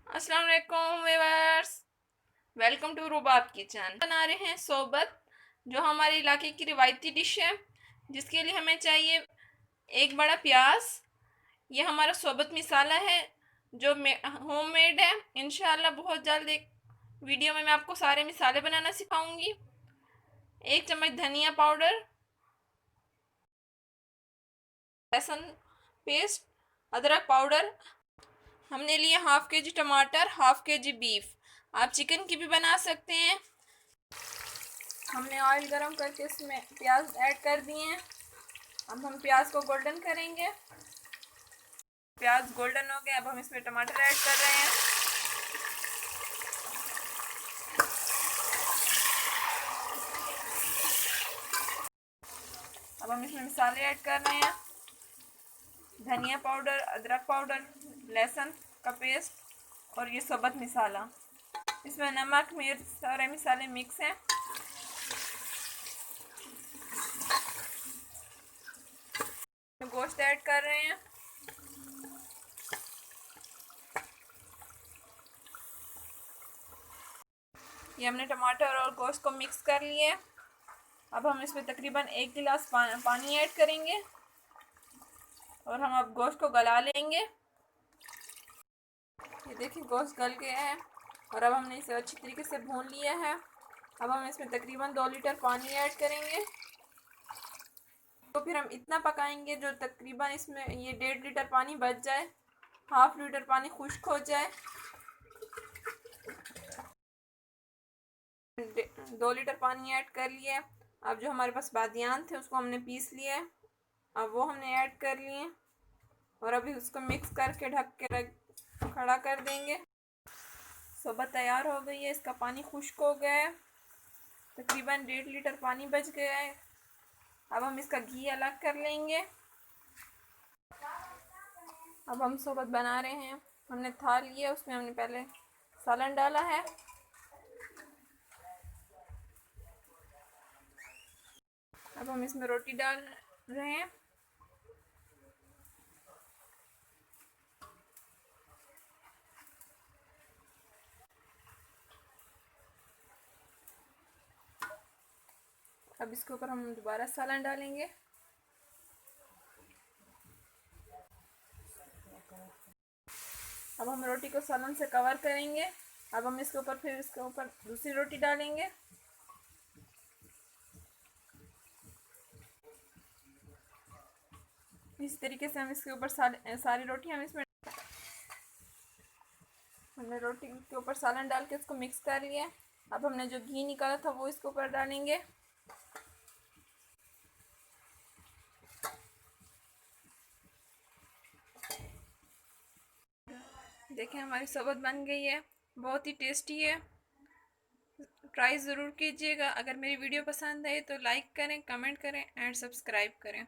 अस्सलाम वालेकुम viewers, welcome to Rubab kitchen. बना रहे हैं सोबत, जो हमारे इलाके की रिवायती डिश है, जिसके लिए हमें चाहिए एक बड़ा प्याज। ये हमारा सोबत मिसाला है जो होम मेड है। इंशाल्लाह बहुत जल्द एक वीडियो में मैं आपको सारे मिसाले बनाना सिखाऊंगी। 1 चम्मच धनिया पाउडर, लहसुन पेस्ट, अदरक पाउडर। हमने लिए हाफ के जी टमाटर, हाफ के जी बीफ। आप चिकन की भी बना सकते हैं। हमने ऑयल गरम करके इसमें प्याज ऐड कर दिए हैं। अब हम प्याज को गोल्डन करेंगे। प्याज गोल्डन हो गया, अब हम इसमें टमाटर ऐड कर रहे हैं। अब हम इसमें मसाले ऐड कर रहे हैं। धनिया पाउडर, अदरक पाउडर, लहसुन का पेस्ट और ये सबत मसाला। इसमें नमक मिर्च सारे मसाले मिक्स हैं। गोश्त ऐड कर रहे हैं। ये हमने टमाटर और गोश्त को मिक्स कर लिए। अब हम इसमें तकरीबन 1 गिलास पानी ऐड करेंगे और हम अब गोश्त को गला लेंगे। ये देखिए गोश्त गल गया है और अब हमने इसे अच्छी तरीके से भून लिया है। अब हम इसमें तकरीबन 2 लीटर पानी ऐड करेंगे। तो फिर हम इतना पकाएंगे जो तकरीबन इसमें ये 1.5 लीटर पानी बच जाए, हाफ लीटर पानी खुश्क हो जाए। 2 लीटर पानी ऐड कर लिया। अब जो हमारे पास बादियान थे उसको हमने पीस लिया है, अब वो हमने ऐड कर लिए और अभी उसको मिक्स करके ढक के खड़ा कर देंगे। सोबत तैयार हो गई है। इसका पानी खुश्क हो गया है, तकरीबन 1.5 लीटर पानी बच गया है। अब हम इसका घी अलग कर लेंगे। अब हम सोबत बना रहे हैं। हमने थाल लिया, उसमें हमने पहले सालन डाला है। अब हम इसमें रोटी डाल रहे हैं। अब इसके ऊपर हम दोबारा सालन डालेंगे। अब हम रोटी को सालन से कवर करेंगे। अब हम इसके ऊपर दूसरी रोटी डालेंगे। इस तरीके से हम इसके ऊपर सारी रोटी हमने रोटी के ऊपर सालन डाल के इसको मिक्स कर लिया। अब हमने जो घी निकाला था वो इसके ऊपर डालेंगे। देखें हमारी सोबत बन गई है, बहुत ही टेस्टी है। ट्राई ज़रूर कीजिएगा। अगर मेरी वीडियो पसंद आए तो लाइक करें, कमेंट करें एंड सब्सक्राइब करें।